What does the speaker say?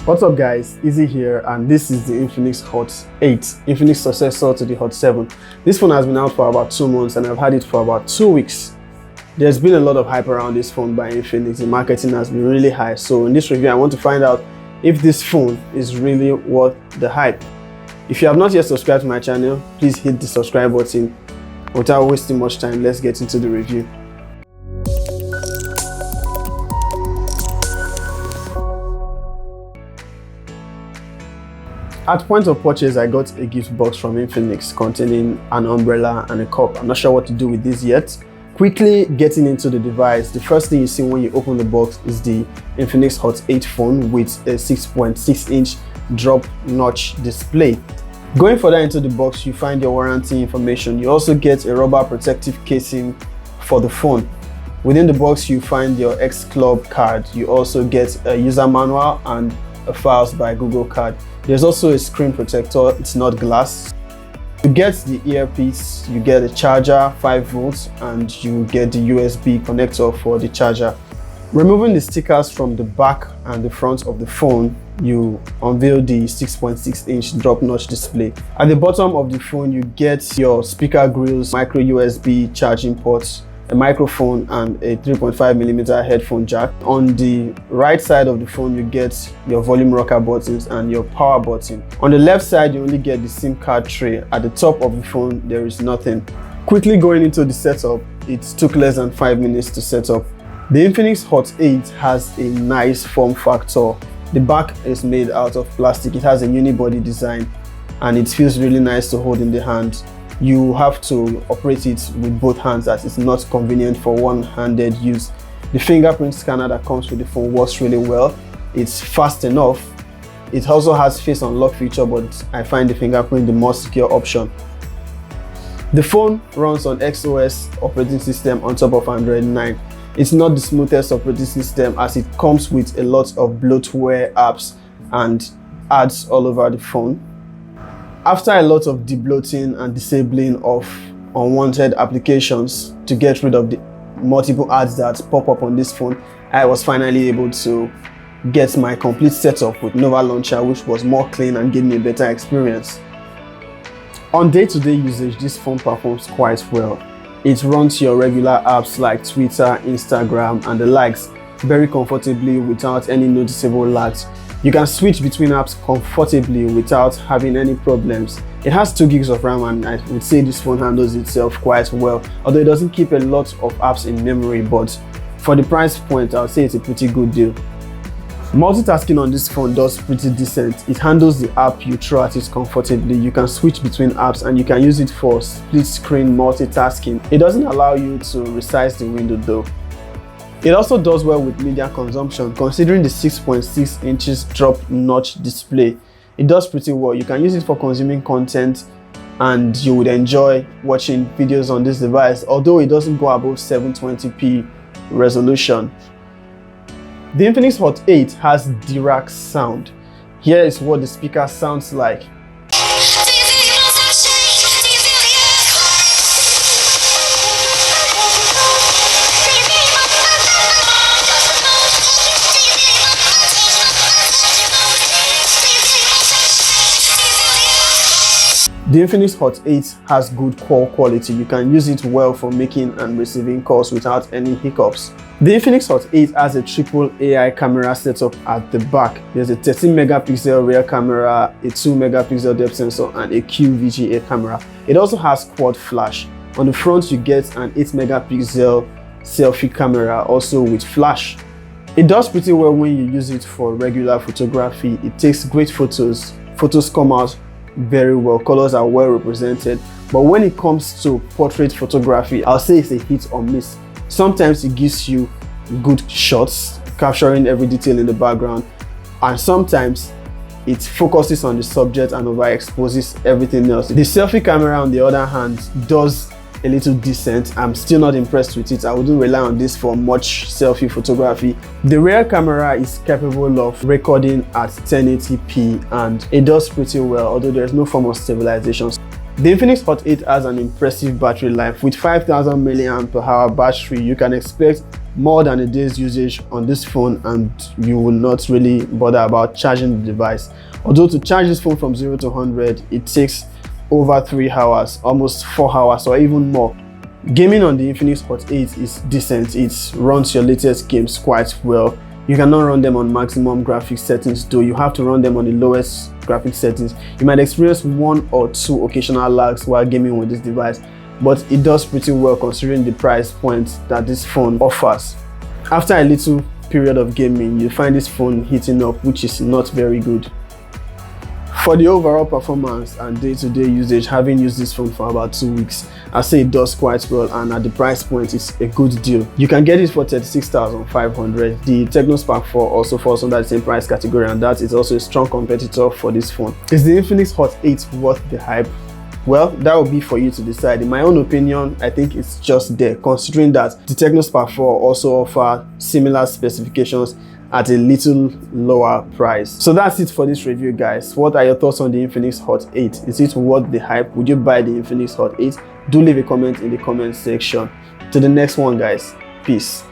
What's up guys, Easy here, and this is the Infinix Hot 8, Infinix successor to the Hot 7. This phone has been out for about 2 months and I've had it for about 2 weeks. There's been a lot of hype around this phone by Infinix. The marketing has been really high. So in this review, I want to find out if this phone is really worth the hype. If you have not yet subscribed to my channel, please hit the subscribe button. Without wasting much time, let's get into the review. At point of purchase, I got a gift box from Infinix containing an umbrella and a cup. I'm not sure what to do with this yet. Quickly getting into the device, the first thing you see when you open the box is the Infinix Hot 8 phone with a 6.6-inch drop notch display. Going further into the box, you find your warranty information. You also get a rubber protective casing for the phone. Within the box, you find your X Club card. You also get a user manual and a Files by Google card. There's also a screen protector, it's not glass. You get the earpiece, you get a charger, 5 volts, and you get the USB connector for the charger. Removing the stickers from the back and the front of the phone, you unveil the 6.6-inch drop notch display. At the bottom of the phone, you get your speaker grills, micro USB charging ports, a microphone, and a 3.5mm headphone jack. On the right side of the phone, you get your volume rocker buttons and your power button. On the left side, you only get the SIM card tray. At the top of the phone, there is nothing. Quickly going into the setup, it took less than 5 minutes to set up. The Infinix Hot 8 has a nice form factor. The back is made out of plastic. It has a unibody design and it feels really nice to hold in the hand. You have to operate it with both hands as it's not convenient for one-handed use. The fingerprint scanner that comes with the phone works really well. It's fast enough. It also has face unlock feature, but I find the fingerprint the more secure option. The phone runs on XOS operating system on top of Android 9. It's not the smoothest operating system as it comes with a lot of bloatware apps and ads all over the phone. After a lot of debloating and disabling of unwanted applications to get rid of the multiple ads that pop up on this phone, I was finally able to get my complete setup with Nova Launcher, which was more clean and gave me a better experience. On day-to-day usage, this phone performs quite well. It runs your regular apps like Twitter, Instagram, and the likes very comfortably without any noticeable lags. You can switch between apps comfortably without having any problems. It has 2 gigs of RAM and I would say this phone handles itself quite well, although it doesn't keep a lot of apps in memory, but for the price point, I would say it's a pretty good deal. Multitasking on this phone does pretty decent. It handles the app you throw at it comfortably. You can switch between apps and you can use it for split screen multitasking. It doesn't allow you to resize the window though. It also does well with media consumption. Considering the 6.6 inches drop notch display, it does pretty well. You can use it for consuming content and you would enjoy watching videos on this device, although it doesn't go above 720p resolution. The Infinix Hot 8 has Dirac sound. Here is what the speaker sounds like. The Infinix Hot 8 has good call quality. You can use it well for making and receiving calls without any hiccups. The Infinix Hot 8 has a triple AI camera setup at the back. There's a 13 megapixel rear camera, a 2 megapixel depth sensor, and a QVGA camera. It also has quad flash. On the front, you get an 8 megapixel selfie camera, also with flash. It does pretty well when you use it for regular photography. It takes great photos. Photos come out very well, colors are well represented, but when it comes to portrait photography, I'll say it's a hit or miss. Sometimes it gives you good shots, capturing every detail in the background, and sometimes it focuses on the subject and overexposes everything else. The selfie camera, on the other hand, does a little decent. I'm still not impressed with it. I wouldn't rely on this for much selfie photography. The rear camera is capable of recording at 1080p and it does pretty well, although there's no form of stabilization. The Infinix Hot 8 has an impressive battery life. With 5000 mAh battery, you can expect more than a day's usage on this phone and you will not really bother about charging the device. Although to charge this phone from 0 to 100, it takes over 3 hours, almost 4 hours or even more. Gaming on the Infinix Hot 8 is decent. It runs your latest games quite well. You cannot run them on maximum graphics settings though. You have to run them on the lowest graphics settings. You might experience 1 or 2 occasional lags while gaming with this device, but it does pretty well considering the price point that this phone offers. After a little period of gaming, you find this phone heating up, which is not very good. For the overall performance and day-to-day usage, having used this phone for about 2 weeks, I say it does quite well, and at the price point it's a good deal. You can get it for 36,500. The Tecno Spark 4 also falls under the same price category, and that is also a strong competitor for this phone. Is the Infinix Hot 8 worth the hype? Well, that will be for you to decide. In my own opinion, I think it's just there, considering that the Tecno Spark 4 also offers similar specifications at a little lower price. So that's it for this review, guys. What are your thoughts on the Infinix Hot 8? Is it worth the hype? Would you buy the Infinix Hot 8? Do leave a comment in the comment section. To the next one, guys. Peace.